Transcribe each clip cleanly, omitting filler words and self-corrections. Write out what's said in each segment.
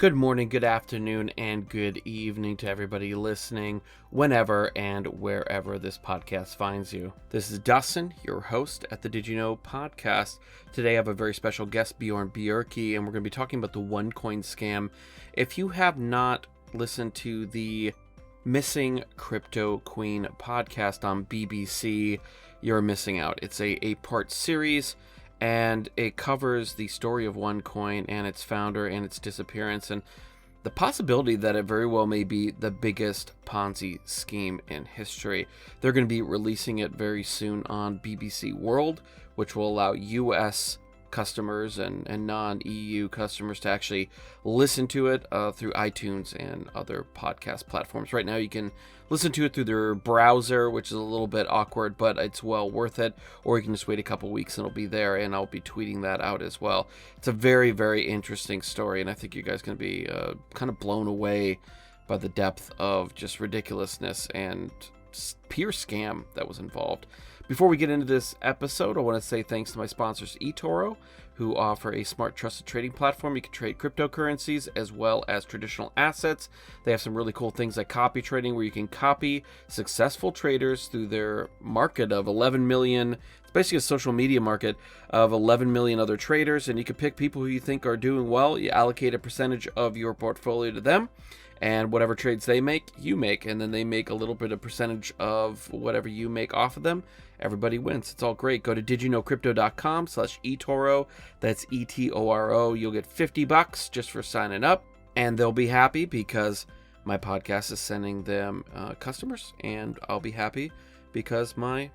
Good morning, good afternoon, and good evening to everybody listening whenever and wherever this podcast finds you. This is Dustin, your host at the Did You Know podcast. Today I have a very special guest, Bjorn Bjercke, and we're going to be talking about the OneCoin scam. If you have not listened to the Missing Crypto Queen podcast on BBC, you're missing out. It's a 8-part series, and it covers the story of OneCoin and its founder and its disappearance and the possibility that it very well may be the biggest Ponzi scheme in history. They're going to be releasing it very soon on BBC World, which will allow US customers and non-EU customers to actually listen to it through iTunes and other podcast platforms. Right now you can listen to it through their browser, which is a little bit awkward, but it's well worth it. Or you can just wait a couple weeks and it'll be there, and I'll be tweeting that out as well. It's a very, very interesting story, and I think you guys are going to be kind of blown away by the depth of just ridiculousness and pure scam that was involved. Before we get into this episode, I want to say thanks to my sponsors, eToro, who offer a smart, trusted trading platform. You can trade cryptocurrencies as well as traditional assets. They have some really cool things like copy trading, where you can copy successful traders through their market of 11 million. It's basically a social media market of 11 million other traders, and you can pick people who you think are doing well. You allocate a percentage of your portfolio to them, and whatever trades they make, you make, and then they make a little bit of percentage of whatever you make off of them. Everybody wins. It's all great. Go to didyouknowcrypto.com/eToro. That's eToro. You'll get $50 just for signing up, and they'll be happy because my podcast is sending them customers, and I'll be happy because my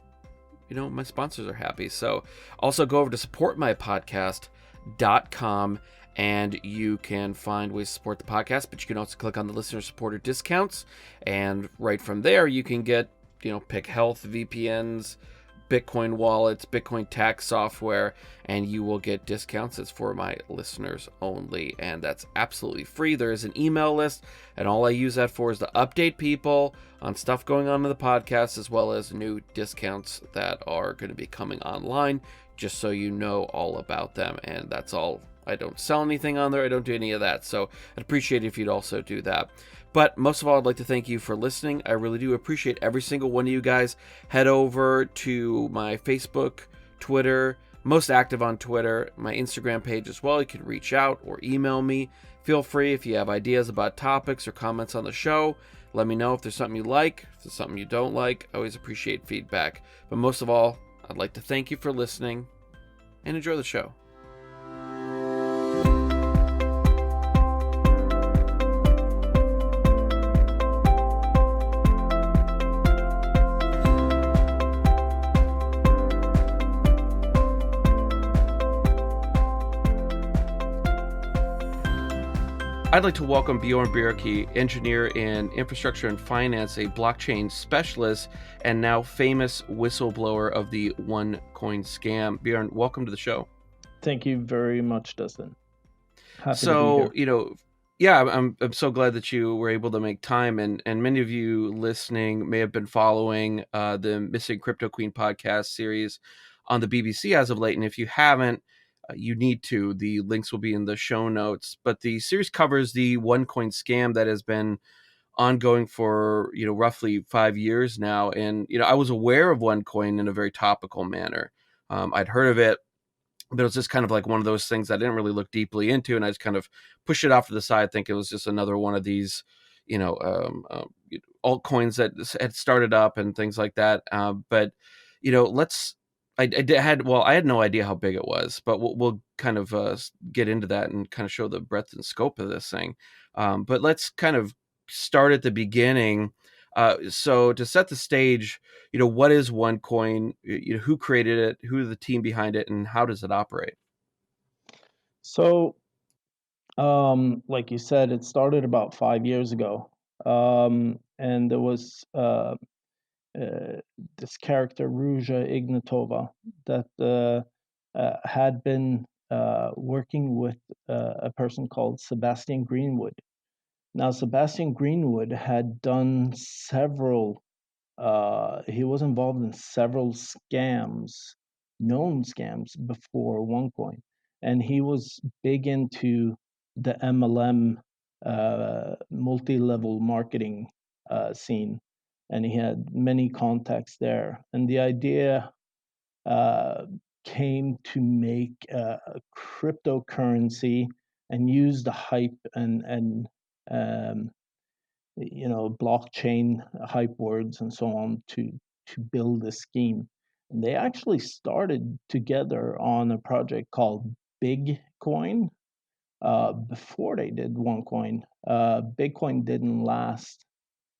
sponsors are happy. So also go over to supportmypodcast.com, and you can find ways to support the podcast, but you can also click on the listener supporter discounts, and right from there you can get, pick health, VPNs, Bitcoin wallets, Bitcoin tax software, and you will get discounts. It's for my listeners only, and that's absolutely free. There is an email list, and all I use that for is to update people on stuff going on in the podcast, as well as new discounts that are going to be coming online, just so you know all about them. And that's all. I don't sell anything on there. I don't do any of that. So I'd appreciate it if you'd also do that. But most of all, I'd like to thank you for listening. I really do appreciate every single one of you guys. Head over to my Facebook, Twitter, most active on Twitter, my Instagram page as well. You can reach out or email me. Feel free if you have ideas about topics or comments on the show. Let me know if there's something you like, if there's something you don't like. I always appreciate feedback. But most of all, I'd like to thank you for listening and enjoy the show. I'd like to welcome Bjorn Bjercke, engineer in infrastructure and finance, a blockchain specialist, and now famous whistleblower of the OneCoin scam. Bjorn, welcome to the show. Thank you very much, Dustin. Happy to be here. I'm so glad that you were able to make time, and many of you listening may have been following the Missing Crypto Queen podcast series on the BBC as of late, and if you haven't, you need to. The links will be in the show notes. But the series covers the OneCoin scam that has been ongoing for roughly 5 years now. And I was aware of OneCoin in a very topical manner. I'd heard of it, but it was just kind of like one of those things I didn't really look deeply into, and I just kind of pushed it off to the side, thinking it was just another one of these altcoins that had started up and things like that. But I had no idea how big it was, but we'll kind of get into that and kind of show the breadth and scope of this thing. But let's kind of start at the beginning. So to set the stage, what is OneCoin? Who created it? Who is the team behind it, and how does it operate? So, like you said, it started about 5 years ago, and there was this character Ruja Ignatova that had been working with a person called Sebastian Greenwood. Now, Sebastian Greenwood had done several. He was involved in several scams, known scams before OneCoin, and he was big into the MLM multi-level marketing scene, and he had many contacts there. And the idea uh, came to make a cryptocurrency and use the hype and um, blockchain hype words and so on to build a scheme. And they actually started together on a project called Bitcoin before they did OneCoin. Bitcoin didn't last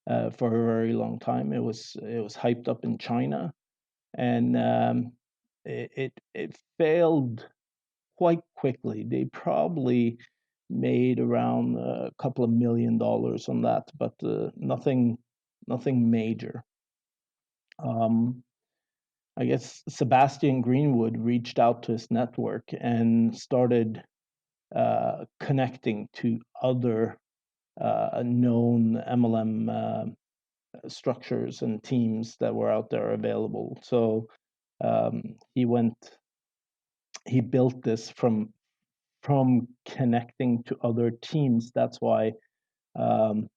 for a very long time. It was hyped up in China, and it failed quite quickly. They probably made around a couple of $1 million on that, but nothing major. Um, I guess Sebastian Greenwood reached out to his network and started connecting to other known MLM structures and teams that were out there available. So he built this from connecting to other teams. That's why um,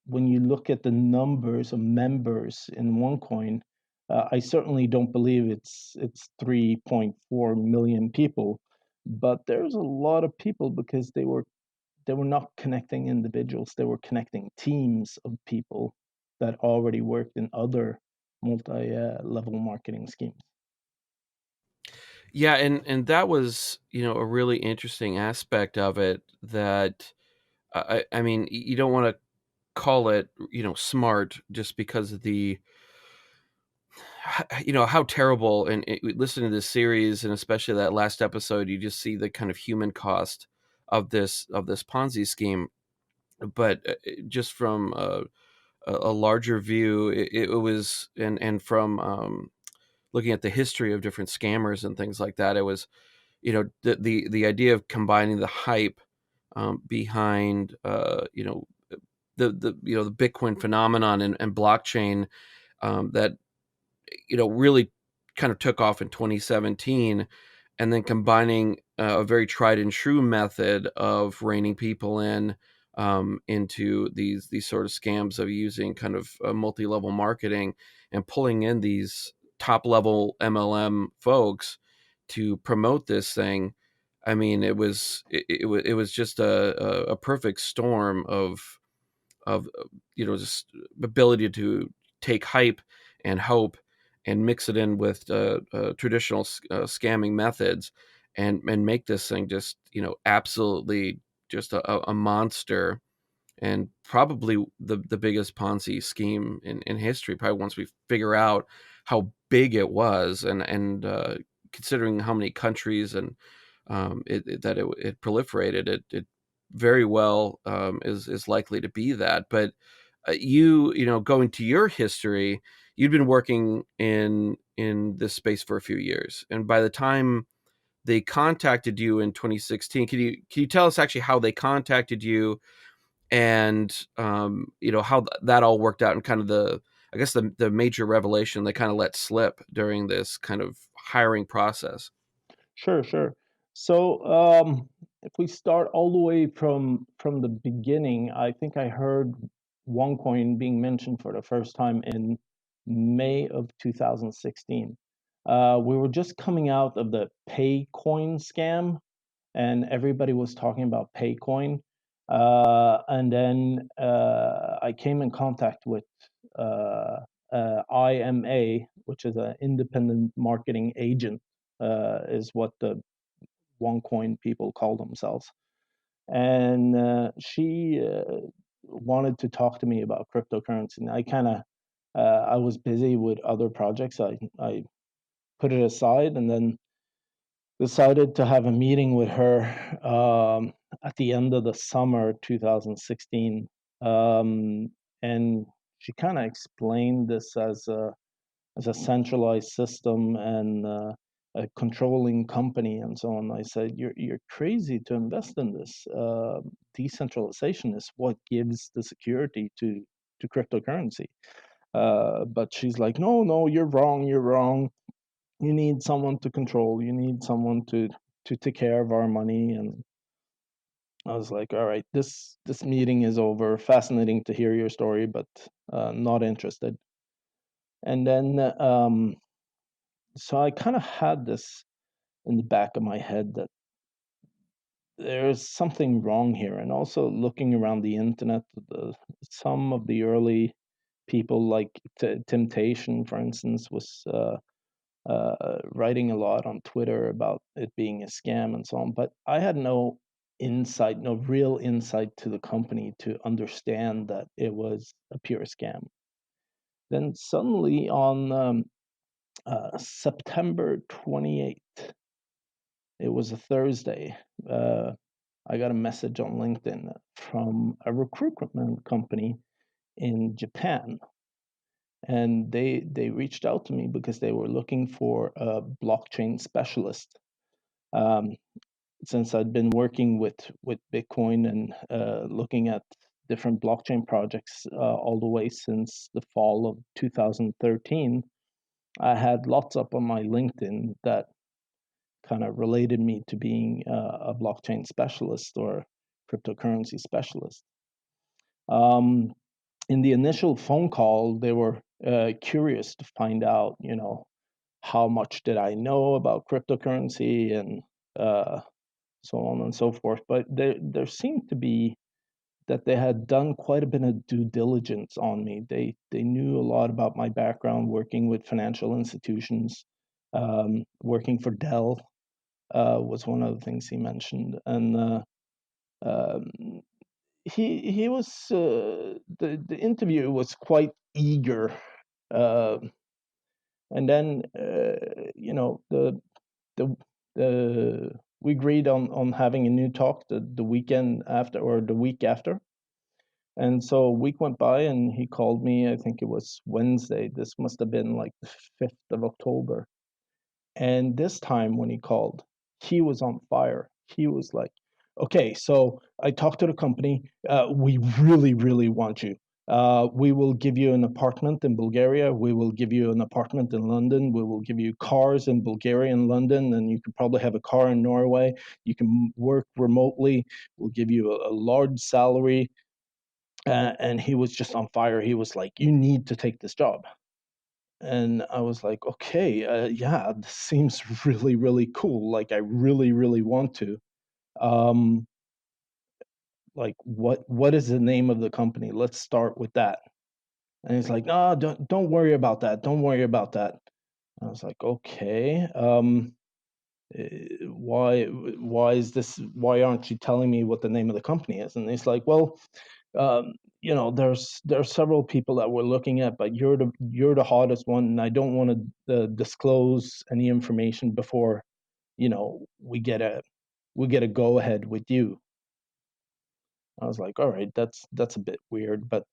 when you look at the numbers of members in OneCoin, I certainly don't believe it's 3.4 million people, but there's a lot of people because they were not connecting individuals; they were connecting teams of people that already worked in other multi-level marketing schemes. Yeah, and that was, a really interesting aspect of it that I mean, you don't want to call it, smart just because of the how terrible, and listening to this series and especially that last episode, you just see the kind of human cost of this Ponzi scheme. But just from a larger view, it was, and from looking at the history of different scammers and things like that, it was, the idea of combining the hype behind the Bitcoin phenomenon and blockchain, that really kind of took off in 2017, and then combining a very tried and true method of reining people into these sort of scams of using kind of multi-level marketing and pulling in these top level MLM folks to promote this thing. I mean, it was just a perfect storm of just ability to take hype and hope and mix it in with traditional scamming methods, and make this thing just absolutely just a monster, and probably the biggest Ponzi scheme in history. Probably once we figure out how big it was, and considering how many countries and it proliferated, it very well is likely to be that. But going to your history, you'd been working in this space for a few years, and by the time they contacted you in 2016, can you tell us actually how they contacted you, and how that all worked out, and kind of I guess the major revelation they kind of let slip during this kind of hiring process? Sure, sure. So if we start all the way from the beginning, I think I heard OneCoin being mentioned for the first time in May of 2016. We were just coming out of the Paycoin scam, and everybody was talking about Paycoin. And then I came in contact with uh, IMA, which is an independent marketing agent, is what the OneCoin people call themselves. And she wanted to talk to me about cryptocurrency. And I was busy with other projects. I put it aside and then decided to have a meeting with her at the end of the summer 2016. And she kind of explained this as a centralized system and a controlling company and so on. I said, "You're crazy to invest in this. Decentralization is what gives the security to cryptocurrency." But she's like, "No, no, you're wrong. You're wrong. You need someone to control. You need someone to take care of our money." I was like, all right, this meeting is over. Fascinating to hear your story, but not interested. And then, so I kind of had this in the back of my head that there's something wrong here. And also looking around the internet, some of the early people like Temptation, for instance, was writing a lot on Twitter about it being a scam and so on. But I had no insight, no real insight to the company to understand that it was a pure scam. Then suddenly on September 28th, it was a Thursday, I got a message on LinkedIn from a recruitment company in Japan, and they reached out to me because they were looking for a blockchain specialist. Um, since I'd been working with Bitcoin and looking at different blockchain projects all the way since the fall of 2013, I had lots up on my LinkedIn that kind of related me to being a blockchain specialist or cryptocurrency specialist. Um, in the initial phone call, they were curious to find out, how much did I know about cryptocurrency and so on and so forth. But there seemed to be that they had done quite a bit of due diligence on me. They knew a lot about my background working with financial institutions, working for Dell was one of the things he mentioned, and um, he was the interview was quite eager, uh, and then the the we agreed on having a new talk the weekend after or the week after. And so a week went by and he called me. I think it was Wednesday. This must have been like the 5th of October. And this time when he called, he was on fire. He was like, okay, so I talked to the company. We really, really want you. We will give you an apartment in Bulgaria. We will give you an apartment in London. We will give you cars in Bulgaria and London, and you could probably have a car in Norway. You can work remotely. We'll give you a large salary. And he was just on fire. He was like, you need to take this job. And I was like, okay, yeah, this seems really, really cool. Like, I really, really want to. Um, like, what is the name of the company? Let's start with that. And he's like, no, don't worry about that. Don't worry about that. I was like, okay, why is this? Why aren't you telling me what the name of the company is? And he's like, well, um, there are several people that we're looking at, but you're the hottest one, and I don't want to disclose any information before we get a go ahead with you. I was like, all right, that's a bit weird, but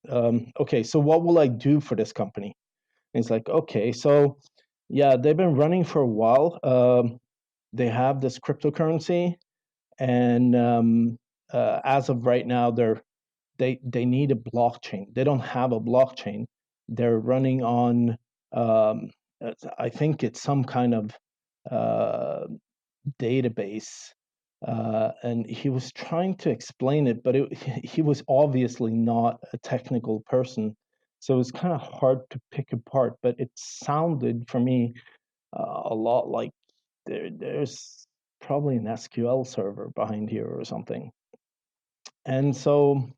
okay. So what will I do for this company? And he's like, okay, so yeah, they've been running for a while. They have this cryptocurrency, and as of right now, they need a blockchain. They don't have a blockchain. They're running on I think it's some kind of uh, database. And he was trying to explain it, but he was obviously not a technical person. So it was kind of hard to pick apart, but it sounded for me a lot like there's probably an SQL server behind here or something. And so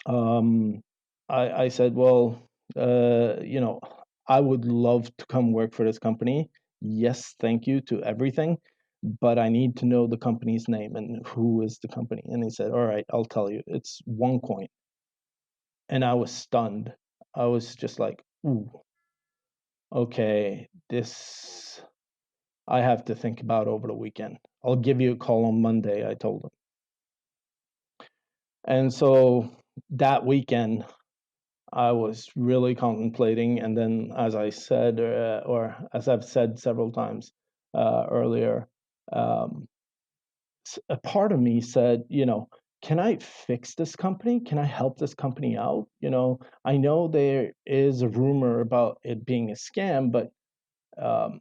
um, I said, well, I would love to come work for this company. Yes, thank you to everything, but I need to know the company's name and who is the company. And he said, all right, I'll tell you. It's OneCoin. And I was stunned. I was just like, ooh, okay, this I have to think about over the weekend. I'll give you a call on Monday, I told him. And so that weekend, I was really contemplating, and then, as I said, or as I've said several times earlier, um, a part of me said, can I fix this company? Can I help this company out? I know there is a rumor about it being a scam, but um,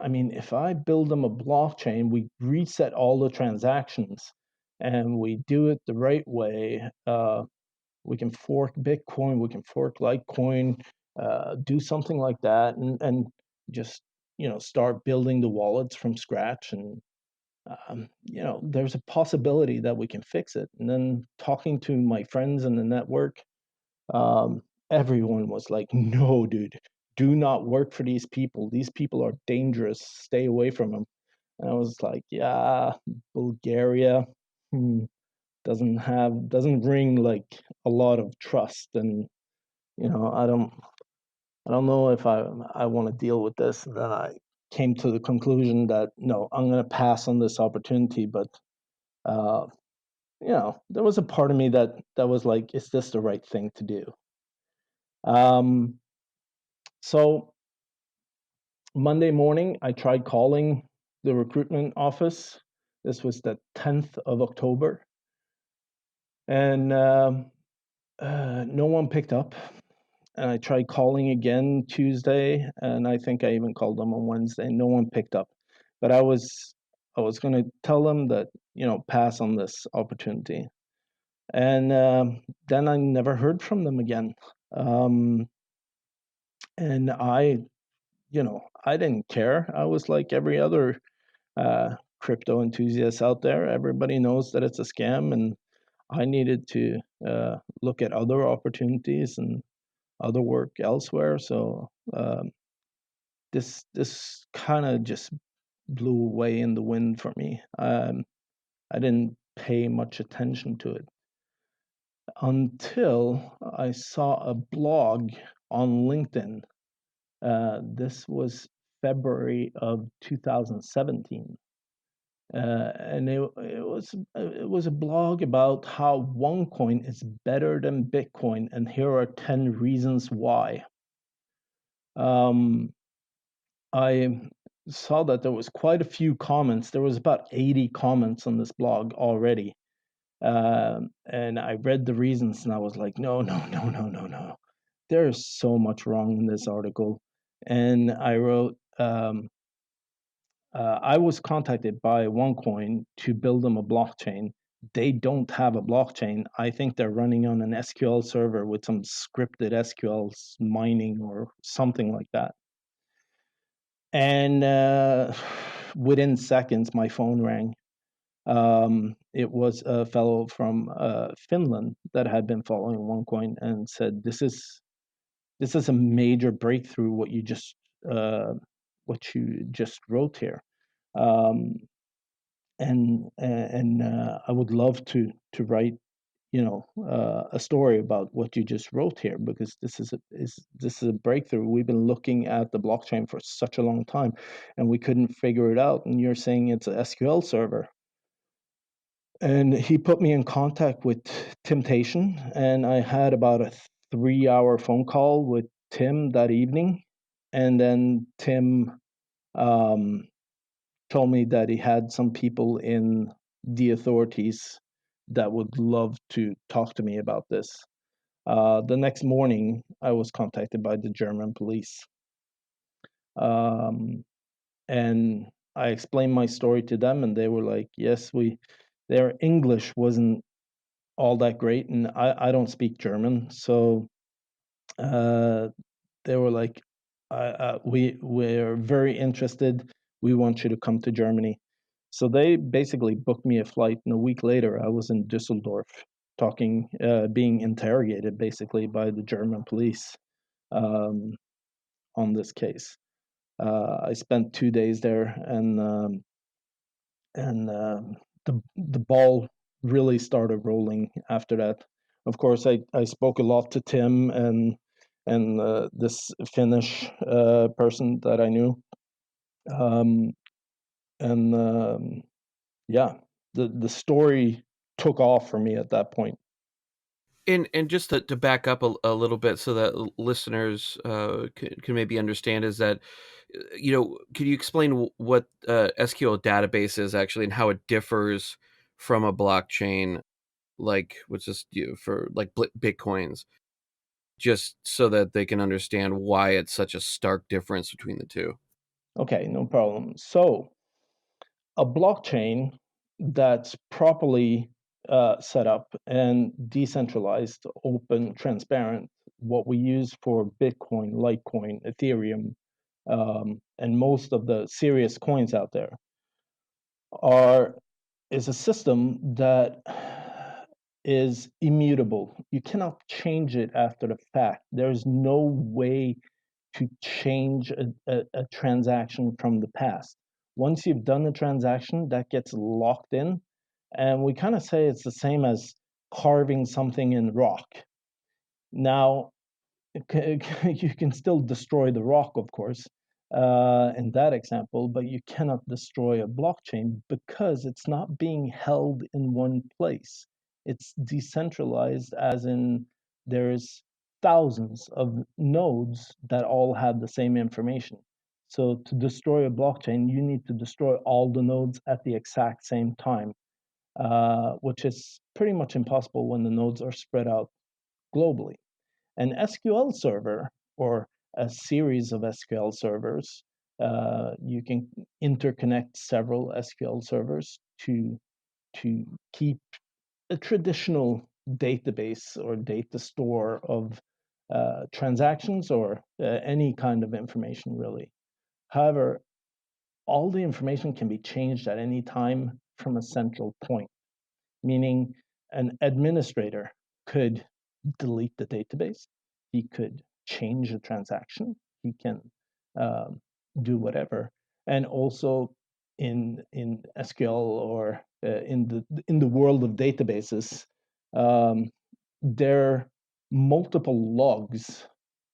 I mean, if I build them a blockchain, we reset all the transactions. and we do it the right way, we can fork Bitcoin, we can fork Litecoin, do something like that, and just start building the wallets from scratch. And there's a possibility that we can fix it. And then talking to my friends in the network, um, everyone was like, "No, dude, do not work for these people. These people are dangerous. Stay away from them." And I was like, "Yeah, Bulgaria hmm, doesn't ring like a lot of trust, and I don't know if I want to deal with this." And then I came to the conclusion that no, I'm going to pass on this opportunity. But uh, there was a part of me that was like, "Is this the right thing to do?" Um, so Monday morning, I tried calling the recruitment office. This was the 10th of October, and no one picked up. And I tried calling again Tuesday, and I think I even called them on Wednesday. No one picked up. But I was going to tell them that pass on this opportunity, and then I never heard from them again. Um, and I didn't care. I was like every other crypto enthusiast out there. Everybody knows that it's a scam, and I needed to look at other opportunities and other work elsewhere. So this kind of just blew away in the wind for me. I didn't pay much attention to it until I saw a blog on LinkedIn. This was February of 2017. And it was a blog about how OneCoin is better than Bitcoin, and here are 10 reasons why. Um, I saw that there was quite a few comments. There was about 80 comments on this blog already. And I read the reasons and I was like, no, no, no, no, no, no. There's so much wrong in this article. And I wrote, I was contacted by OneCoin to build them a blockchain. They don't have a blockchain. I think they're running on an SQL server with some scripted SQL mining or something like that. And within seconds, my phone rang. It was a fellow from Finland that had been following OneCoin and said, "This is a major breakthrough. What you just wrote here." Um, and I would love to write a story about what you just wrote here, because this is a breakthrough. We've been looking at the blockchain for such a long time, and we couldn't figure it out. And you're saying it's a SQL server. And he put me in contact with Temptation, and I had about a 3-hour phone call with Tim that evening. And then Tim um, told me that he had some people in the authorities that would love to talk to me about this. The next morning, I was contacted by the German police. Um, and I explained my story to them, and they were like, yes, their English wasn't all that great, and I don't speak German. So uh, they were like, we're very interested. We want you to come to Germany. So they basically booked me a flight, and a week later, I was in Düsseldorf being interrogated basically by the German police um, on this case. I spent 2 days there, and the ball really started rolling after that. Of course, I spoke a lot to Tim and this Finnish person that I knew, um, and yeah, the story took off for me at that point. And just to back up a little bit so that listeners can maybe understand is that, can you explain what SQL database is actually and how it differs from a blockchain, like what's just for like Bitcoins, just so that they can understand why it's such a stark difference between the two? Okay, no problem. So a blockchain that's properly set up and decentralized, open, transparent, what we use for Bitcoin, Litecoin, Ethereum, and most of the serious coins out there, is a system that is immutable. You cannot change it after the fact. There's no way to change a transaction from the past. Once you've done the transaction, that gets locked in. And we kind of say it's the same as carving something in rock. Now, you can still destroy the rock, of course, in that example, but you cannot destroy a blockchain because it's not being held in one place. It's decentralized, as in there's thousands of nodes that all have the same information. So to destroy a blockchain, you need to destroy all the nodes at the exact same time, which is pretty much impossible when the nodes are spread out globally. An SQL server, or a series of SQL servers, you can interconnect several SQL servers to keep a traditional database or data store of transactions or any kind of information, really. However, all the information can be changed at any time from a central point, meaning an administrator could delete the database, he could change a transaction, he can um, do whatever. And also in SQL or in the world of databases, um, there are multiple logs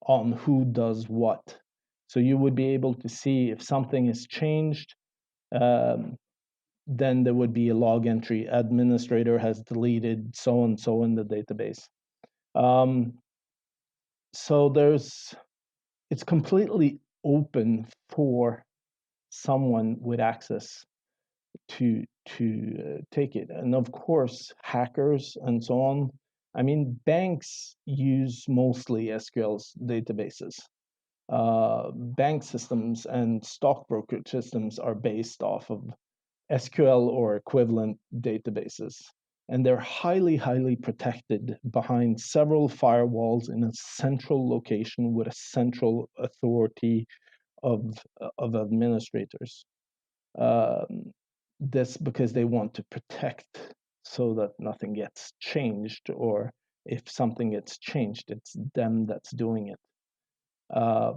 on who does what. So you would be able to see if something is changed, um, then there would be a log entry. Administrator has deleted so and so in the database. Um, so it's completely open for someone with access to take it. And of course, hackers and so on. I mean, banks use mostly SQL databases. Bank systems and stockbroker systems are based off of SQL or equivalent databases. And they're highly, highly protected behind several firewalls in a central location with a central authority of, of administrators. Um, this because they want to protect so that nothing gets changed, or if something gets changed, it's them that's doing it. Uh,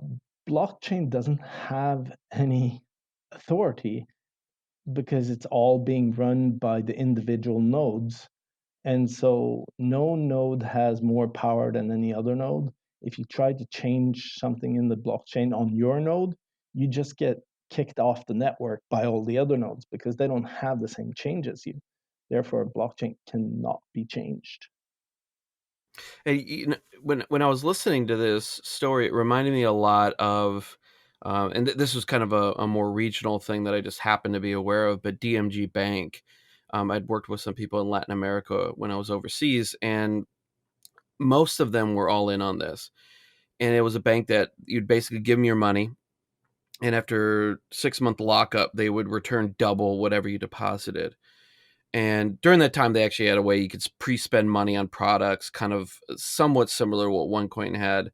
Blockchain doesn't have any authority because it's all being run by the individual nodes. And so no node has more power than any other node. If you try to change something in the blockchain on your node, you just get kicked off the network by all the other nodes because they don't have the same change as you. Therefore, a blockchain cannot be changed. And when I was listening to this story, it reminded me a lot of, and this was kind of a more regional thing that I just happened to be aware of. But DMG Bank, I'd worked with some people in Latin America when I was overseas, and most of them were all in on this. And it was a bank that you'd basically give them your money, and after 6-month lockup, they would return double whatever you deposited. And during that time, they actually had a way you could pre-spend money on products, kind of somewhat similar to what OneCoin had,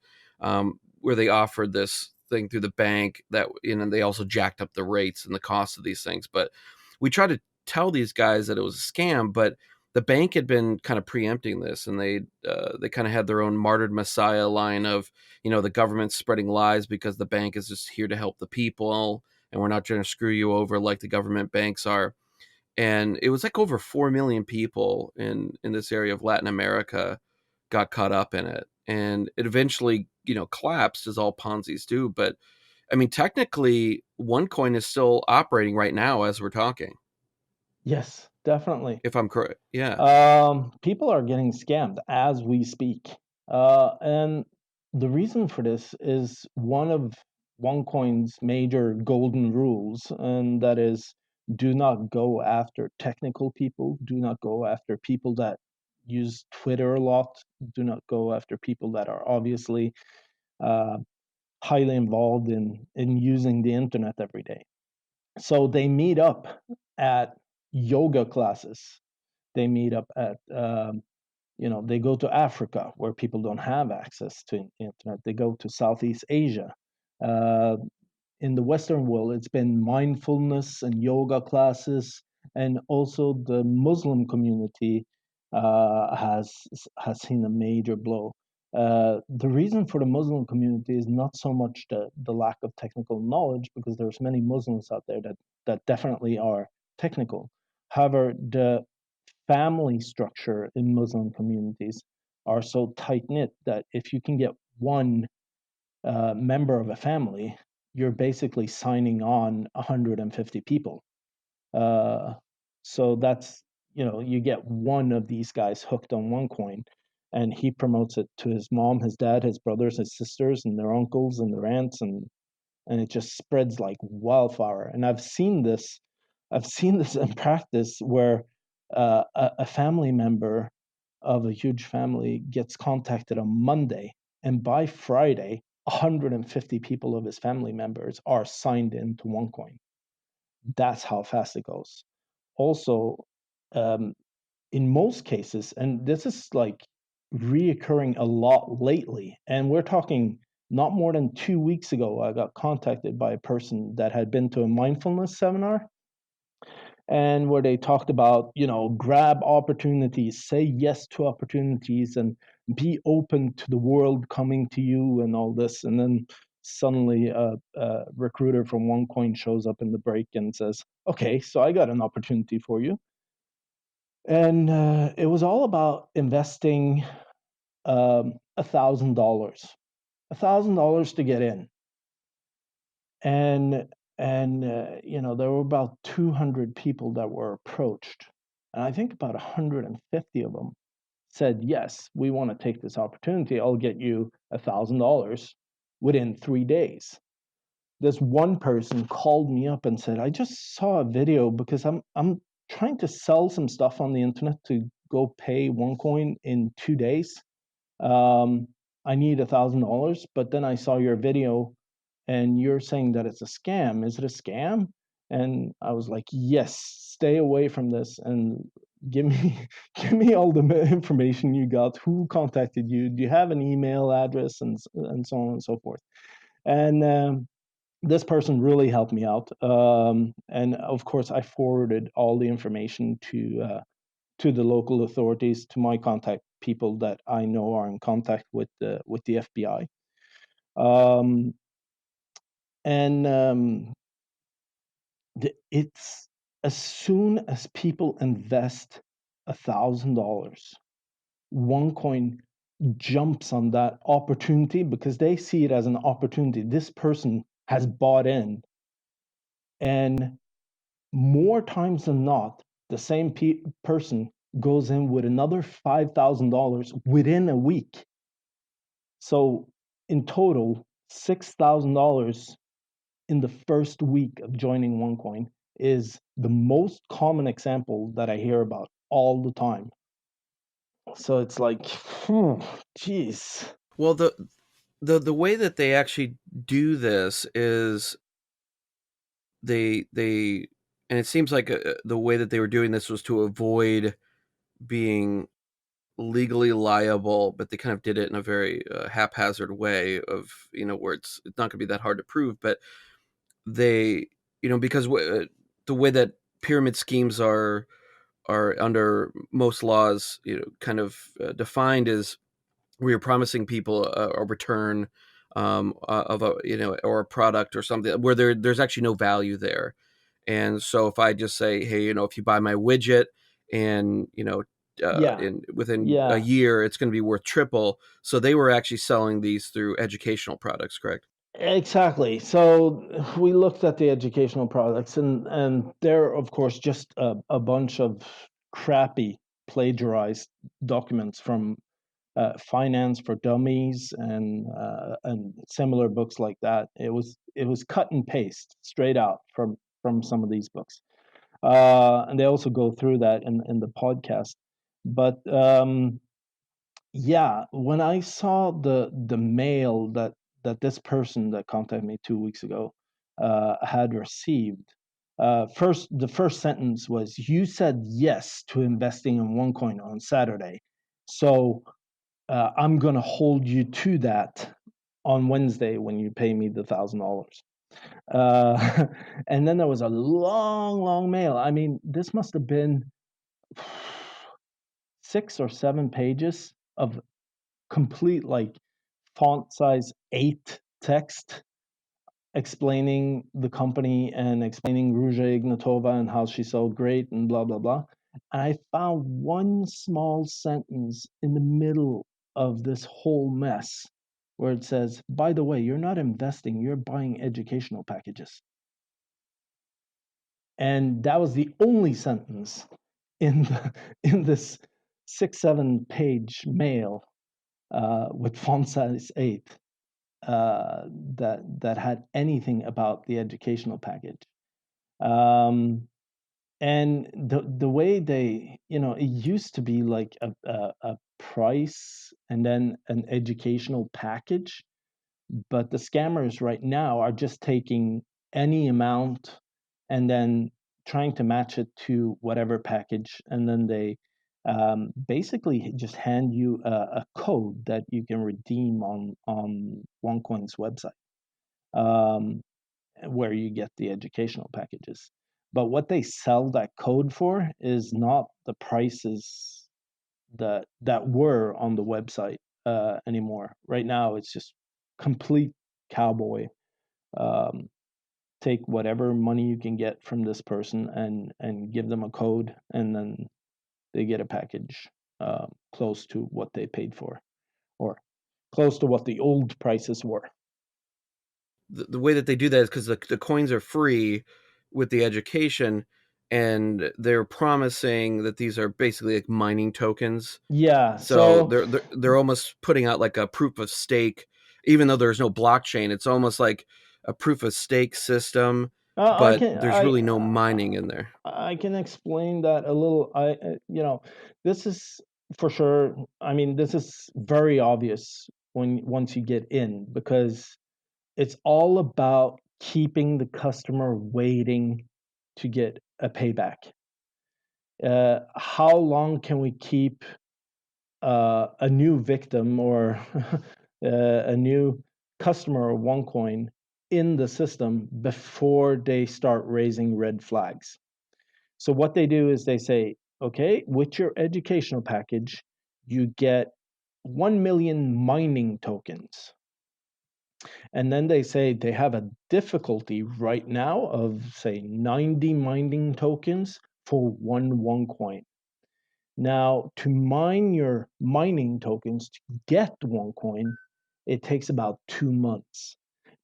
where they offered this thing through the bank that, they also jacked up the rates and the cost of these things. But we tried to tell these guys that it was a scam, but the bank had been kind of preempting this, and they kind of had their own martyred messiah line of, the government's spreading lies because the bank is just here to help the people, and we're not trying to screw you over like the government banks are. And it was like over 4 million people in this area of Latin America got caught up in it, and it eventually collapsed, as all Ponzi's do. But I mean, technically OneCoin is still operating right now as we're talking, Yes, definitely. if I'm correct. Yeah. People are getting scammed as we speak. And the reason for this is one of OneCoin's major golden rules, and that is do not go after technical people, do not go after people that use Twitter a lot, do not go after people that are obviously uh, highly involved in using the internet every day. So they meet up at yoga classes. They meet up at they go to Africa where people don't have access to internet. They go to Southeast Asia. Uh, in the Western world, it's been mindfulness and yoga classes, and also the Muslim community has seen a major blow. The reason for the Muslim community is not so much the lack of technical knowledge, because there's many Muslims out there that definitely are technical. However, the family structure in Muslim communities are so tight knit that if you can get one member of a family, you're basically signing on 150 people. Uh, so that's, you get one of these guys hooked on OneCoin, and he promotes it to his mom, his dad, his brothers, his sisters, and their uncles and their aunts, and it just spreads like wildfire. And I've seen this in practice where a family member of a huge family gets contacted on Monday, and by Friday, 150 people of his family members are signed into OneCoin. That's how fast it goes. Also, um, in most cases, and this is like reoccurring a lot lately, and we're talking not more than 2 weeks ago, I got contacted by a person that had been to a mindfulness seminar, and where they talked about, grab opportunities, say yes to opportunities, and be open to the world coming to you and all this. And then suddenly a recruiter from OneCoin shows up in the break and says, okay, so I got an opportunity for you. And it was all about investing $1,000, $1,000 to get in. And there were about 200 people that were approached, and I think about 150 of them said, yes, we want to take this opportunity. I'll get you $1,000 within 3 days. This one person called me up and said, I just saw a video because I'm trying to sell some stuff on the internet to go pay OneCoin in 2 days. I need $1,000, but then I saw your video and you're saying that it's a scam. Is it a scam? And I was like, yes, stay away from this and give me give me all the information you got. Who contacted you? Do you have an email address, and so on and so forth? And this person really helped me out. And of course, I forwarded all the information to the local authorities, to my contact people that I know are in contact with the FBI. And it's as soon as people invest $1,000, OneCoin jumps on that opportunity because they see it as an opportunity. This person has bought in, and more times than not, the same person goes in with another $5,000 within a week. So in total, $6,000 in the first week of joining OneCoin is the most common example that I hear about all the time. So it's like, geez. Well, the way that they actually do this is they and it seems like the way that they were doing this was to avoid being legally liable, but they kind of did it in a very haphazard way of, where it's not going to be that hard to prove, but they, because the way that pyramid schemes are under most laws, kind of defined as where you're promising people a return of a, or a product or something where there's actually no value there. And so if I just say, hey, if you buy my widget and, Yeah. within a Yeah. year, it's going to be worth triple. So they were actually selling these through educational products, correct? Exactly. So we looked at the educational products, and they're of course just a bunch of crappy plagiarized documents from Finance for Dummies and similar books like that. It was cut and paste straight out from some of these books, and they also go through that in the podcast. But yeah, when I saw the mail that this person that contacted me 2 weeks ago had received, The first sentence was, "You said yes to investing in OneCoin on Saturday, so I'm going to hold you to that on Wednesday when you pay me the $1,000." And then there was a long mail. I mean, this must have been 6 or 7 pages of complete, like, font size 8 text explaining the company and explaining Ruja Ignatova and how she's so great and blah blah blah. And I found one small sentence in the middle of this whole mess where it says, "By the way, you're not investing, you're buying educational packages." And that was the only sentence in this 6-7 page mail with font size 8 that had anything about the educational package. And the way they, it used to be like a price and then an educational package, but the scammers right now are just taking any amount and then trying to match it to whatever package, and then they basically just hand you a code that you can redeem on OneCoin's website, um, where you get the educational packages. But what they sell that code for is not the prices that were on the website anymore. Right now, it's just complete cowboy. Um, Take whatever money you can get from this person and give them a code, and then they get a package close to what they paid for, or close to what the old prices were. The way that they do that is because the coins are free with the education, and they're promising that these are basically like mining tokens. Yeah. So So they're almost putting out like a proof of stake, even though there's no blockchain. It's almost like a proof of stake system, I but can there's really no mining in there. I can explain that a little. This is for sure. I mean, this is very obvious once you get in, because it's all about keeping the customer waiting to get a payback. How long can we keep a new victim or a new customer of OneCoin in the system before they start raising red flags? So what they do is they say, okay, with your educational package, you get 1 million mining tokens. And then they say they have a difficulty right now of, say, 90 mining tokens for one coin. Now, to mine your mining tokens to get OneCoin, it takes about 2 months.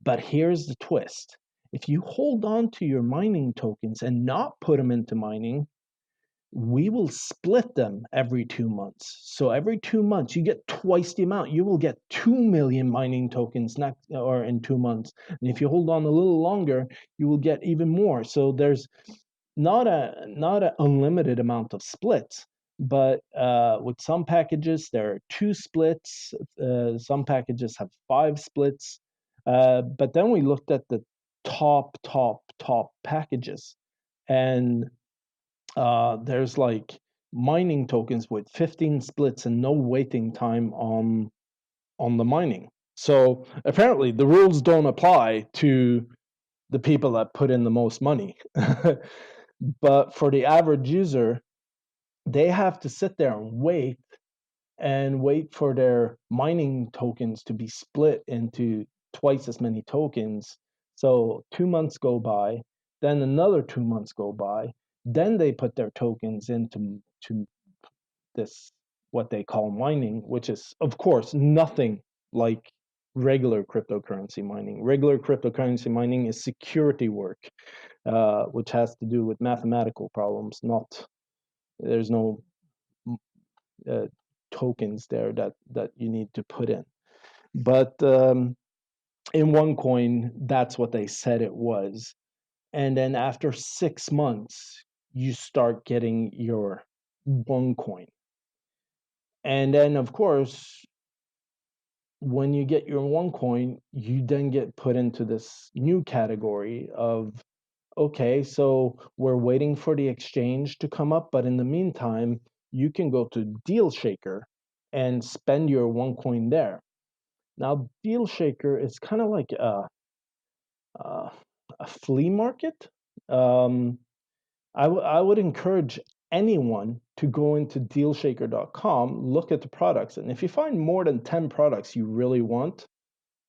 But here's the twist. If you hold on to your mining tokens and not put them into mining, we will split them every 2 months. So every 2 months, you get twice the amount. You will get 2 million mining tokens next, or in 2 months. And if you hold on a little longer, you will get even more. So there's not an unlimited amount of splits, but with some packages there are 2 splits. Some packages have 5 splits. But then we looked at the top packages, and there's like mining tokens with 15 splits and no waiting time on the mining. So apparently the rules don't apply to the people that put in the most money. But for the average user, they have to sit there and wait for their mining tokens to be split into twice as many tokens. So 2 months go by, then another 2 months go by, then they put their tokens into this, what they call mining, which is, of course, nothing like regular cryptocurrency mining. Regular cryptocurrency mining is security work, which has to do with mathematical problems. There's no uh, tokens there that you need to put in. But in OneCoin, that's what they said it was. And then after 6 months, you start getting your OneCoin. And then, of course, when you get your OneCoin, you then get put into this new category of okay, so we're waiting for the exchange to come up, but in the meantime, you can go to DealShaker and spend your OneCoin there. Now, DealShaker is kind of like uh, a flea market. Um, I would encourage anyone to go into dealshaker.com, look at the products, and if you find more than 10 products you really want,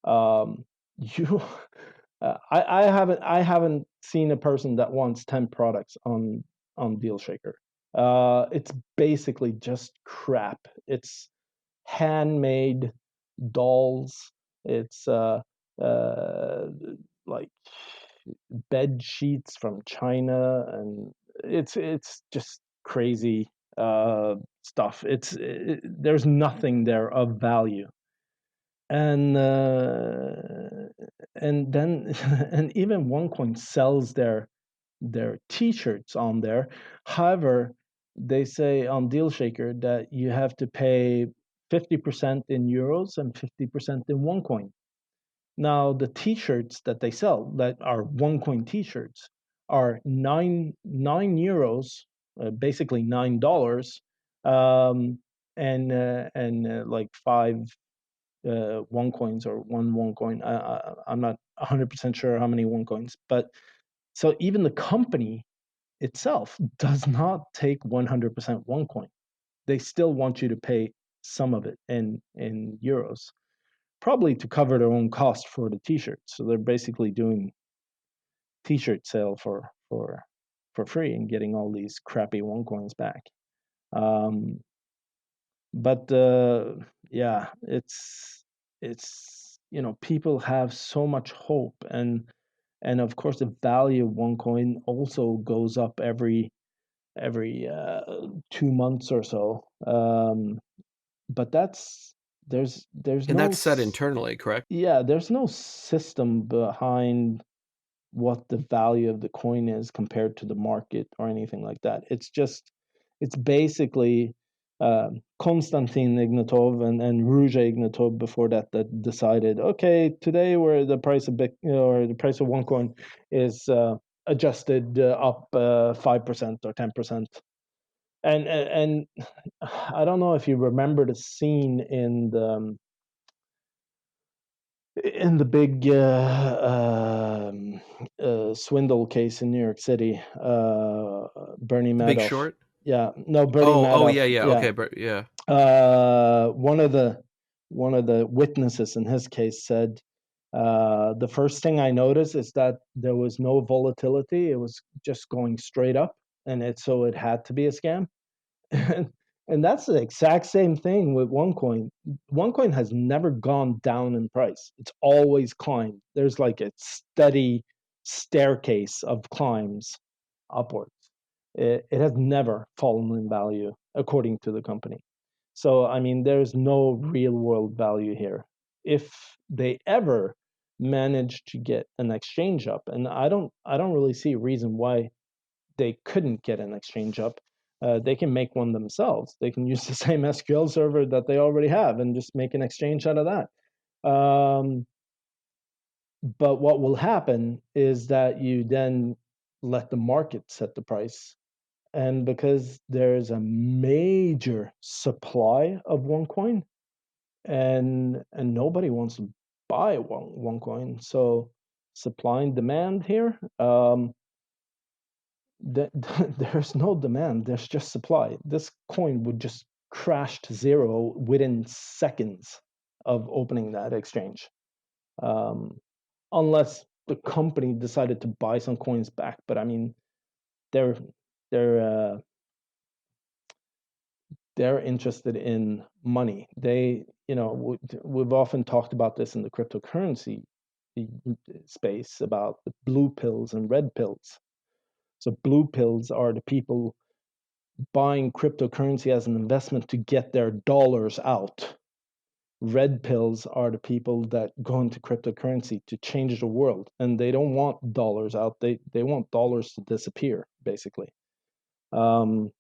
you I haven't seen a person that wants 10 products on DealShaker. It's basically just crap. It's handmade dolls. It's uh, like bed sheets from China, and it's just crazy stuff. There's nothing there of value, and then and even OneCoin sells their T-shirts on there. However, they say on DealShaker that you have to pay 50% in euros and 50% in OneCoin. Now, the T-shirts that they sell that are OneCoin T-shirts are nine euros, basically $9, and like five OneCoins or one OneCoin. I'm not 100% sure how many OneCoins, but so even the company itself does not take 100% OneCoin. They still want you to pay some of it in euros, probably to cover their own cost for the t-shirts. So they're basically doing t-shirt sale for free and getting all these crappy OneCoins back. Um, but yeah, it's people have so much hope, and of course the value of OneCoin also goes up every 2 months or so. But there's And no that's set internally, correct? yeah, there's no system behind what the value of the coin is compared to the market or anything like that. It's basically Konstantin Ignatov and Ruja Ignatov before that decided, okay, today where the price of or the price of OneCoin is adjusted up 5% or 10%. And I don't know if you remember the scene in the big swindle case in New York City, Bernie The Big Madoff. Short? Yeah, no, Bernie Oh, Madoff. yeah, yeah. Yeah, Okay, but yeah. one of the witnesses in his case said, the first thing I noticed is that there was no volatility. It was just going straight up, and so it had to be a scam. And, and that's the exact same thing with OneCoin. OneCoin has never gone down in price. It's always climbed. There's like a steady staircase of climbs upwards. It has never fallen in value, according to the company. So, I mean, there's no real world value here. If they ever manage to get an exchange up, and I don't really see a reason why they couldn't get an exchange up. They can make one themselves. They can use the same SQL server that they already have and just make an exchange out of that. But what will happen is that you then let the market set the price. And because there's a major supply of OneCoin, and nobody wants to buy OneCoin, so supply and demand here. There's no demand, there's just supply. This coin would just crash to zero within seconds of opening that exchange, um, unless the company decided to buy some coins back. But I mean, they're they're uh, they're interested in money. We've often talked about this in the cryptocurrency space about the blue pills and red pills. So blue pills are the people buying cryptocurrency as an investment to get their dollars out. Red pills are the people that go into cryptocurrency to change the world, and they don't want dollars out. They want dollars to disappear, basically. Um,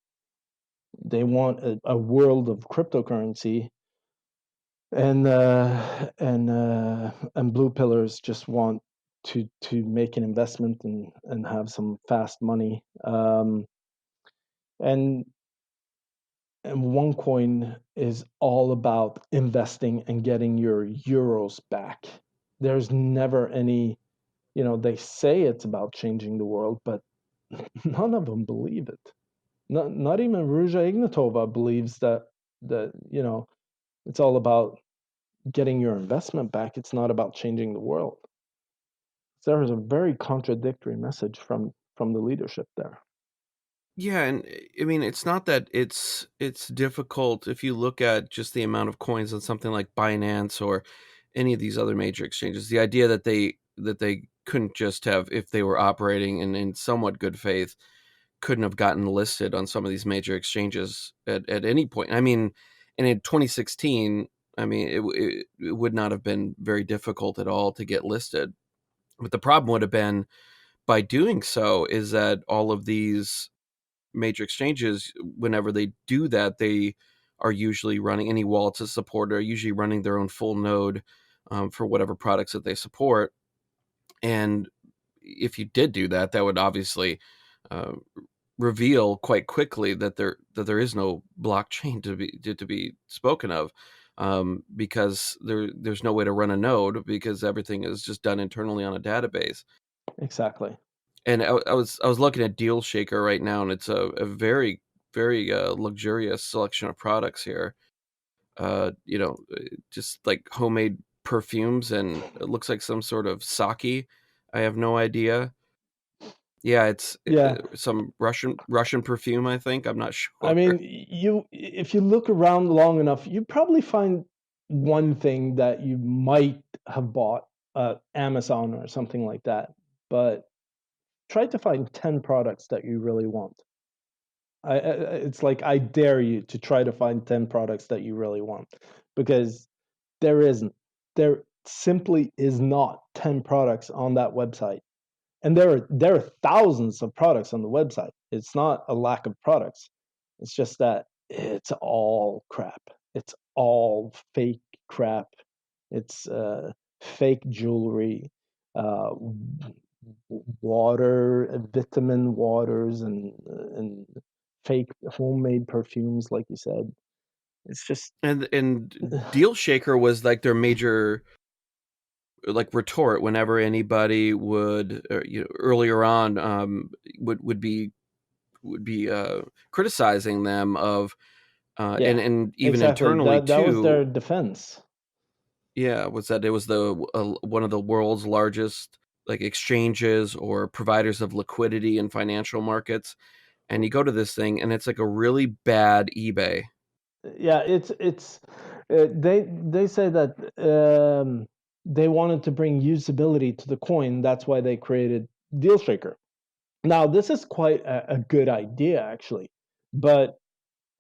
they want a world of cryptocurrency, and blue pillars just want to make an investment and have some fast money. And OneCoin is all about investing and getting your euros back. There's never any, they say it's about changing the world, but none of them believe it. Not even Ruja Ignatova believes that it's all about getting your investment back. It's not about changing the world. So there is a very contradictory message from the leadership there. Yeah, and I mean, it's not that it's difficult if you look at just the amount of coins on something like Binance or any of these other major exchanges. The idea that they couldn't just have, if they were operating in somewhat good faith, couldn't have gotten listed on some of these major exchanges at any point. I mean, and in 2016, I mean, it would not have been very difficult at all to get listed. But the problem would have been, by doing so, is that all of these major exchanges, whenever they do that, they are usually running, any wallets that support are usually running their own full node for whatever products that they support. And if you did do that, that would obviously uh, reveal quite quickly that there is no blockchain to be spoken of, because there's no way to run a node because everything is just done internally on a database. Exactly. And I was looking at Deal Shaker right now, and it's a very very luxurious selection of products here. Just like homemade perfumes, and it looks like some sort of sake. I have no idea. Yeah, it's Yeah. some Russian perfume, I think. I'm not I sure. mean, if you look around long enough, you probably find one thing that you might have bought at Amazon or something like that. But try to find 10 products that you really want. It's like I dare you to try to find 10 products that you really want, because there isn't. There simply is not 10 products on that website. And there are thousands of products on the website. It's not a lack of products. It's just that it's all crap. It's all fake crap. It's fake jewelry, uh, water, vitamin waters, and fake homemade perfumes, like you said. It's just And Deal Shaker was like their major like retort whenever anybody would, earlier on, would be criticizing them of, yeah, and even exactly. internally That was too. their defense. Yeah, was that it was the one of the world's largest like exchanges or providers of liquidity in financial markets, and you go to this thing and it's like a really bad eBay. Yeah, it's they say that they wanted to bring usability to the coin. That's why they created Deal Shaker. Now, this is quite a good idea, actually, but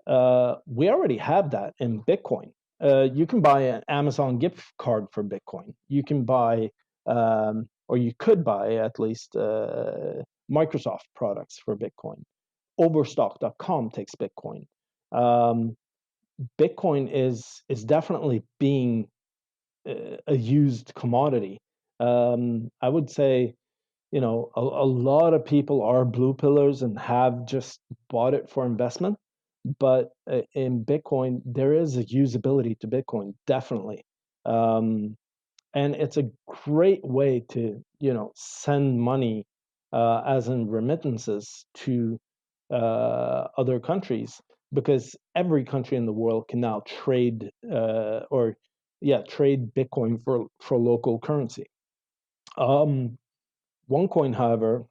we already have that in Bitcoin. You can buy an Amazon gift card for Bitcoin. You can buy, or you could buy at least, Microsoft products for Bitcoin. Overstock.com takes Bitcoin. Um, Bitcoin is definitely being a used commodity. I would say, a lot of people are blue pillars and have just bought it for investment. But in Bitcoin, there is a usability to Bitcoin, definitely. Um, and it's a great way to send money, as in remittances, to other countries, because every country in the world can now trade, or yeah, trade Bitcoin for local currency. um OneCoin, however,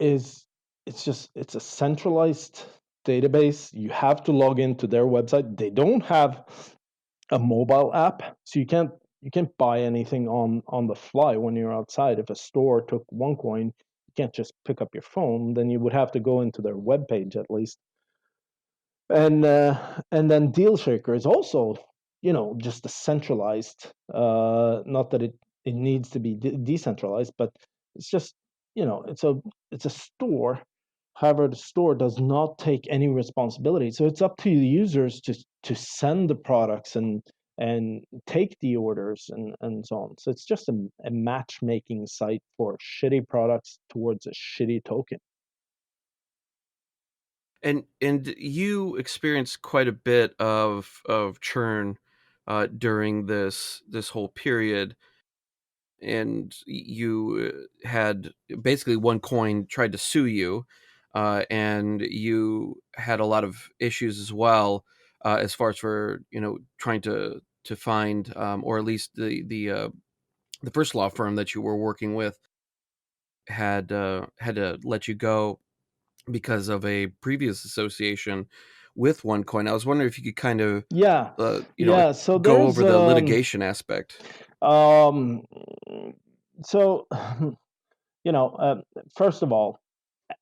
is it's a centralized database. You have to log into their website. They don't have a mobile app, so you can't buy anything on the fly when you're outside. If a store took OneCoin, you can't just pick up your phone. Then you would have to go into their webpage at least. And then Deal Shaker is also, just a centralized. Not that it needs to be decentralized, but it's just, it's a store. However, the store does not take any responsibility, so it's up to the users to send the products and take the orders and so on. So it's just a matchmaking site for shitty products towards a shitty token. And you experienced quite a bit of churn during this whole period, and you had basically OneCoin tried to sue you, and you had a lot of issues as well, as far as for trying to find, or at least the first law firm that you were working with had to let you go because of a previous association with OneCoin. I was wondering if you could kind of, Yeah, yeah. So go there's over the litigation aspect. um so first of all,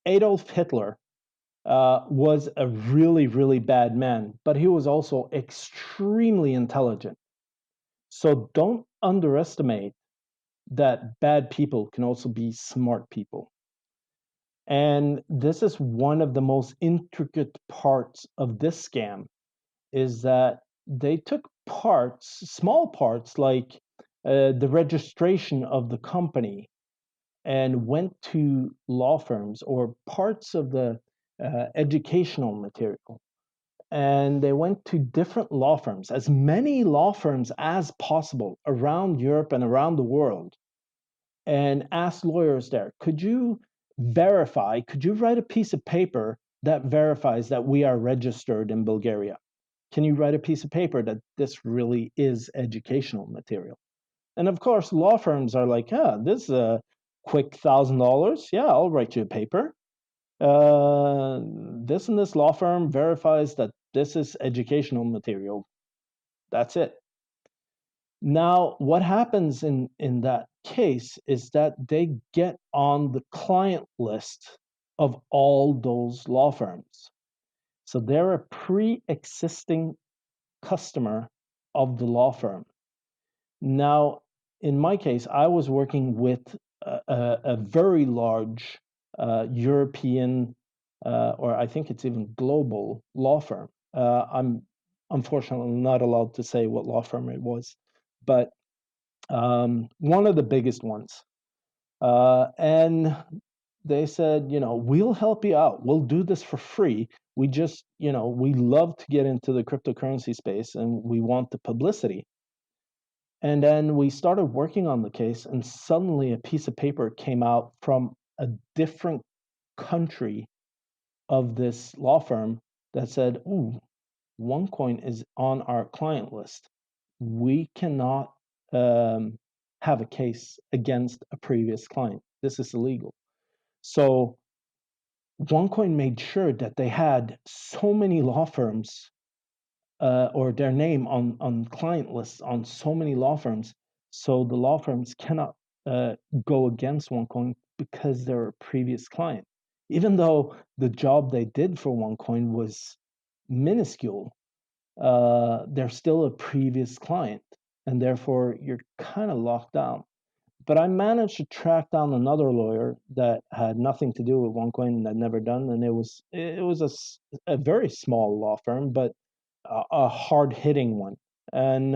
Adolf Hitler was a really, really bad man, but he was also extremely intelligent. So don't underestimate that bad people can also be smart people. And this is one of the most intricate parts of this scam, is that they took parts, small parts like the registration of the company, and went to law firms, or parts of the educational material. And they went to different law firms, as many law firms as possible around Europe and around the world, and asked lawyers there, could you could you write a piece of paper that verifies that we are registered in Bulgaria? Can you write a piece of paper that this really is educational material? And of course, law firms are like, this is a quick $1,000. Yeah, I'll write you a paper. This and this law firm verifies that this is educational material. That's it. Now, what happens in that case is that they get on the client list of all those law firms. So they're a pre-existing customer of the law firm. Now, in my case, I was working with a very large European, or I think it's even global law firm. I'm unfortunately not allowed to say what law firm it was, but one of the biggest ones. And they said, we'll help you out. We'll do this for free. We just, we love to get into the cryptocurrency space and we want the publicity. And then we started working on the case, and suddenly a piece of paper came out from a different country of this law firm that said, ooh, OneCoin is on our client list. We cannot have a case against a previous client. This is illegal. So OneCoin made sure that they had so many law firms, or their name on client lists on so many law firms, so the law firms cannot go against OneCoin because they're a previous client. Even though the job they did for OneCoin was minuscule, they're still a previous client, and therefore you're kind of locked down. But I managed to track down another lawyer that had nothing to do with OneCoin and had never done, and it was a very small law firm, but a hard hitting one. And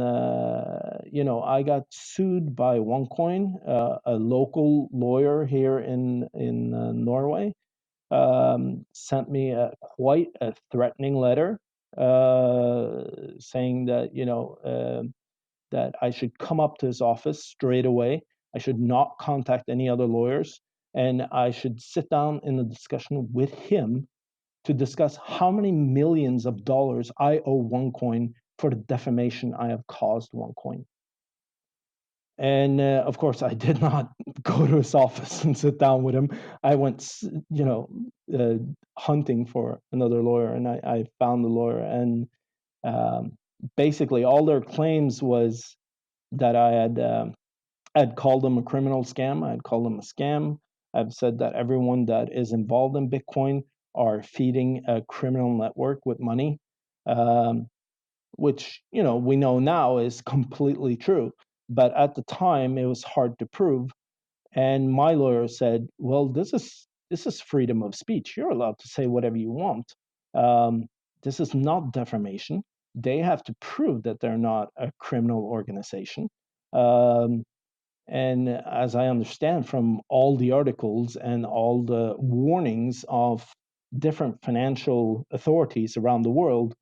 I got sued by OneCoin, a local lawyer here in Norway. Sent me quite a threatening letter, saying that that I should come up to his office straight away. I should not contact any other lawyers, and I should sit down in a discussion with him to discuss how many millions of dollars I owe OneCoin for the defamation I have caused OneCoin. And of course, I did not go to his office and sit down with him. I went, uh, hunting for another lawyer, and I found the lawyer. And um, basically, all their claims was that I'd called them a criminal scam. I'd called them a scam. I've said that everyone that is involved in Bitcoin are feeding a criminal network with money, um, which we know now is completely true. But at the time, it was hard to prove. And my lawyer said, "Well, this is freedom of speech. You're allowed to say whatever you want. Um, this is not defamation. they have to prove that they're not a criminal organization. Um, and as I understand from all the articles and all the warnings of different financial authorities around the world,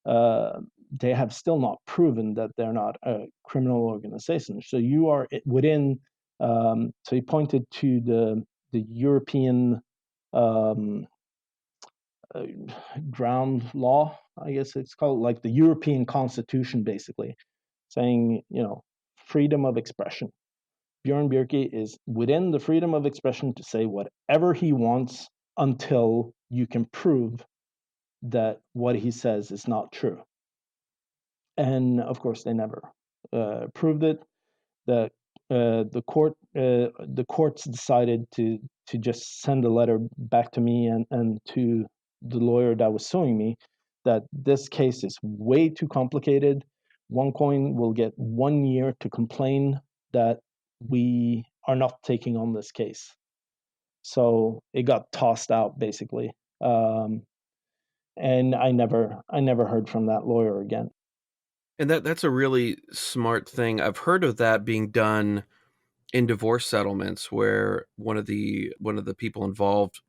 they have still not proven that they're not a criminal organization. So you are within. So he pointed to the European um, uh, ground law, I guess it's called, like the European Constitution, basically saying, freedom of expression. Bjorn Bjercke is within the freedom of expression to say whatever he wants until you can prove that what he says is not true. And of course, they never proved it. The the courts decided to just send a letter back to me and to the lawyer that was suing me that this case is way too complicated. OneCoin will get 1 year to complain that we are not taking on this case. So it got tossed out basically, and I never heard from that lawyer again. And that's a really smart thing. I've heard of that being done in divorce settlements where one of the people involved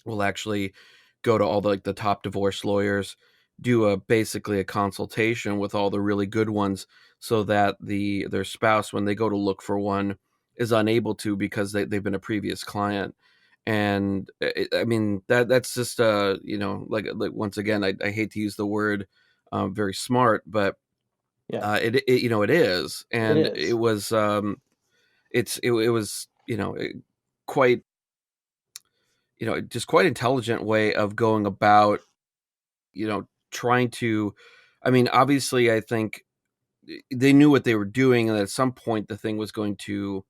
will actually go to all the top divorce lawyers, do basically a consultation with all the really good ones so that their spouse, when they go to look for one, is unable to because they've been a previous client. And I mean that's just like once again, I hate to use the word very smart, but Yeah, it is, it and it is. was it was quite just quite intelligent way of going about trying to. I mean, obviously, I think they knew what they were doing, and at some point the thing was going to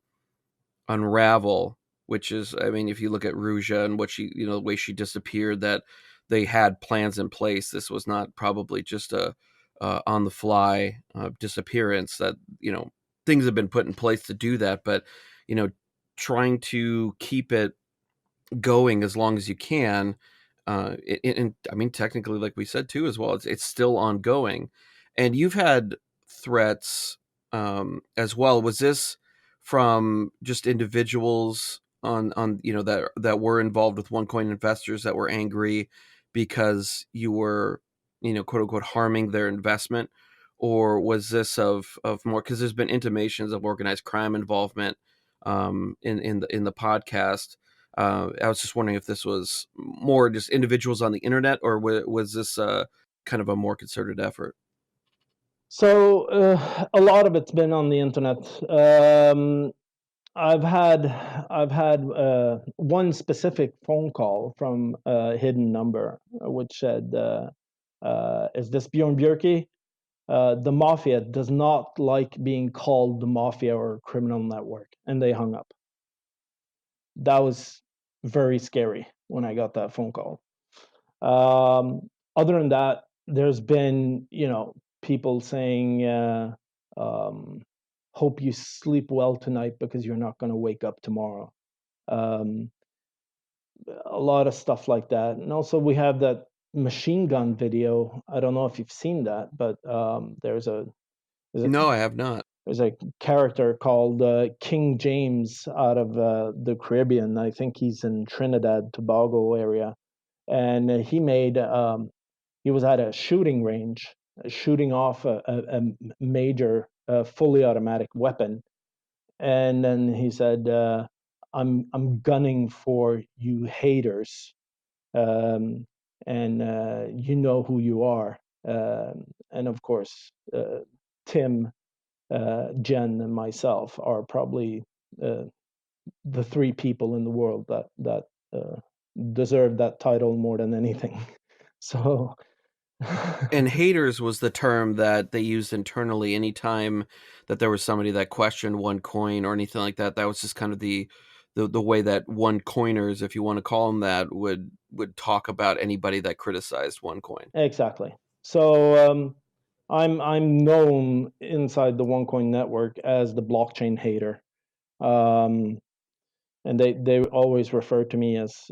unravel, which is, I mean, if you look at Ruja and what she, the way she disappeared, that they had plans in place. This was not probably just a on the fly disappearance. That things have been put in place to do that, but you know, trying to keep it going as long as you can. And I mean, technically, like we said too, as well, it's still ongoing. And you've had threats as well. Was this from just individuals on that were involved with OneCoin investors that were angry because you were quote unquote harming their investment, or was this of more, because there's been intimations of organized crime involvement in the podcast. I was just wondering if this was more just individuals on the internet, or was this kind of a more concerted effort? So a lot of it's been on the internet. I've had one specific phone call from a hidden number, which said, "Is this Bjorn Bjercke? The mafia does not like being called the mafia or criminal network," and they hung up. That was very scary when I got that phone call. Other than that, there's been, people saying, um, "Hope you sleep well tonight because you're not going to wake up tomorrow." Um, a lot of stuff like that, and also we have that machine gun video. I don't know if you've seen that, but there's a No, I have not. there's a character called King James out of the Caribbean. I think he's in Trinidad Tobago area, and he was at a shooting range, shooting off a major fully automatic weapon, and then he said, I'm gunning for you haters, um, and you know who you are." And of course, Tim, Jen, and myself are probably uh, the three people in the world that deserve that title more than anything. So, And haters was the term that they used internally anytime that there was somebody that questioned OneCoin or anything like that. That was just kind of the way that OneCoiners, if you want to call them that, would talk about anybody that criticized OneCoin. exactly. So I'm known inside the OneCoin network as the blockchain hater, um, and they always refer to me as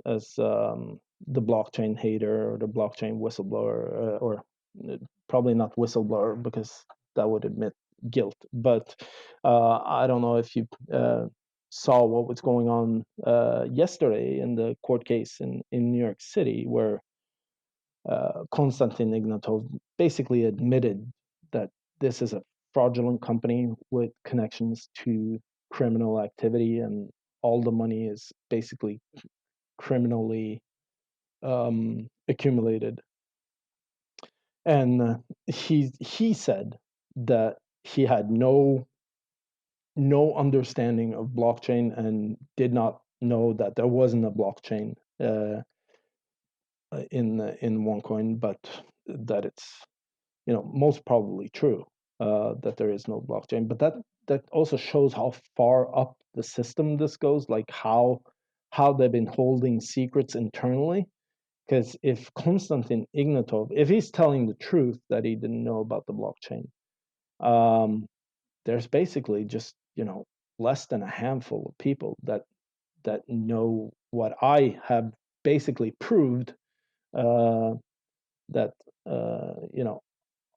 the blockchain hater or the blockchain whistleblower, or probably not whistleblower because that would admit guilt. But I don't know if you saw what was going on yesterday in the court case in New York City, where Konstantin Ignatov basically admitted that this is a fraudulent company with connections to criminal activity, and all the money is basically criminally accumulated. And he said that he had no understanding of blockchain and did not know that there wasn't a blockchain in OneCoin, but that it's most probably true that there is no blockchain. But that also shows how far up the system this goes, like how they've been holding secrets internally. Because if Konstantin Ignatov, if he's telling the truth that he didn't know about the blockchain, there's basically just less than a handful of people that know what I have basically proved, that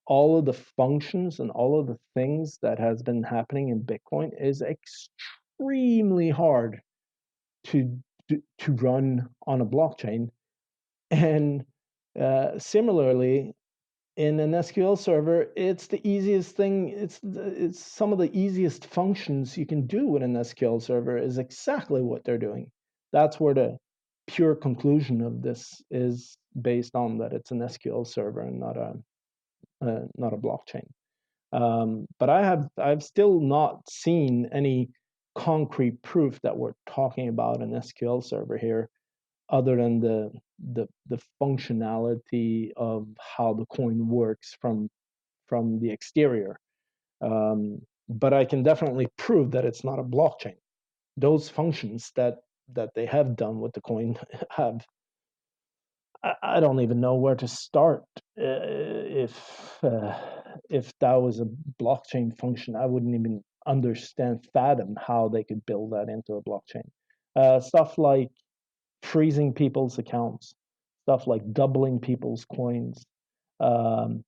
all of the functions and all of the things that has been happening in Bitcoin is extremely hard to run on a blockchain. And similarly, in an SQL server, it's the easiest thing. It's some of the easiest functions you can do with an SQL server is exactly what they're doing. That's where the pure conclusion of this is based on, that it's an SQL server and not a blockchain. But I've still not seen any concrete proof that we're talking about an SQL server here, other than the functionality of how the coin works from the exterior. But I can definitely prove that it's not a blockchain. Those functions that they have done with the coin have, I don't even know where to start. If that was a blockchain function, I wouldn't even fathom how they could build that into a blockchain. Stuff like freezing people's accounts, stuff like doubling people's coins, um,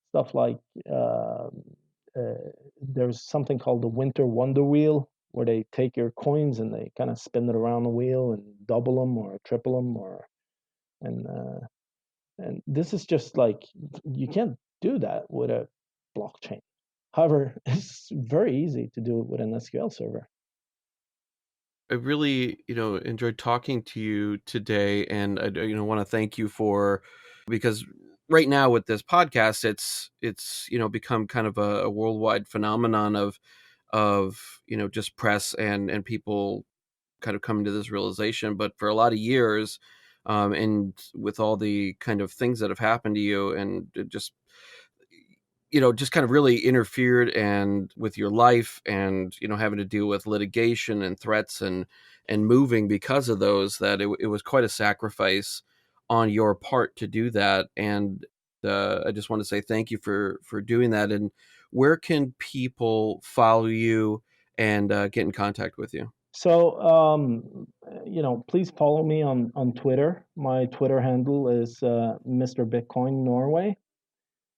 stuff like there's something called the Winter Wonder Wheel, where they take your coins and they kind of spin it around the wheel and double them or triple them, and this is just like, you can't do that with a blockchain. However, it's very easy to do it with an SQL server. I really, enjoyed talking to you today, and I, want to thank you because right now with this podcast, it's become kind of a worldwide phenomenon of just press and people kind of coming to this realization. But for a lot of years, and with all the kind of things that have happened to you, and it just kind of really interfered and with your life, and having to deal with litigation and threats and moving because of those, that it was quite a sacrifice on your part to do that. And I just want to say thank you for doing that. And where can people follow you and get in contact with you? So, please follow me on Twitter. My Twitter handle is Mr. Bitcoin Norway.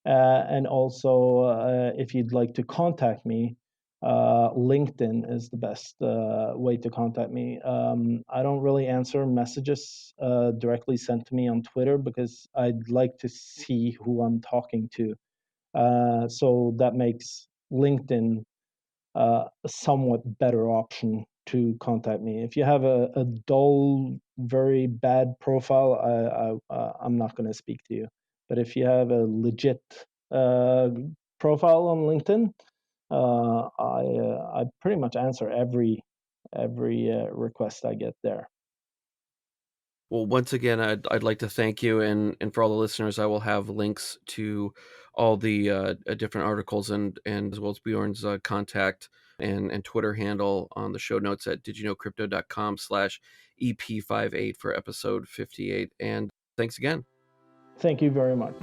And also, if you'd like to contact me, LinkedIn is the best way to contact me. I don't really answer messages directly sent to me on Twitter, because I'd like to see who I'm talking to. So that makes LinkedIn a somewhat better option to contact me. If you have a dull, very bad profile, I'm not going to speak to you. But if you have a legit profile on LinkedIn, I pretty much answer every request I get there. Well, once again, I'd like to thank you, and for all the listeners, I will have links to all the different articles and as well as Bjorn's contact and Twitter handle on the show notes at didyouknowcrypto.com/EP58 for episode 58. And thanks again. Thank you very much.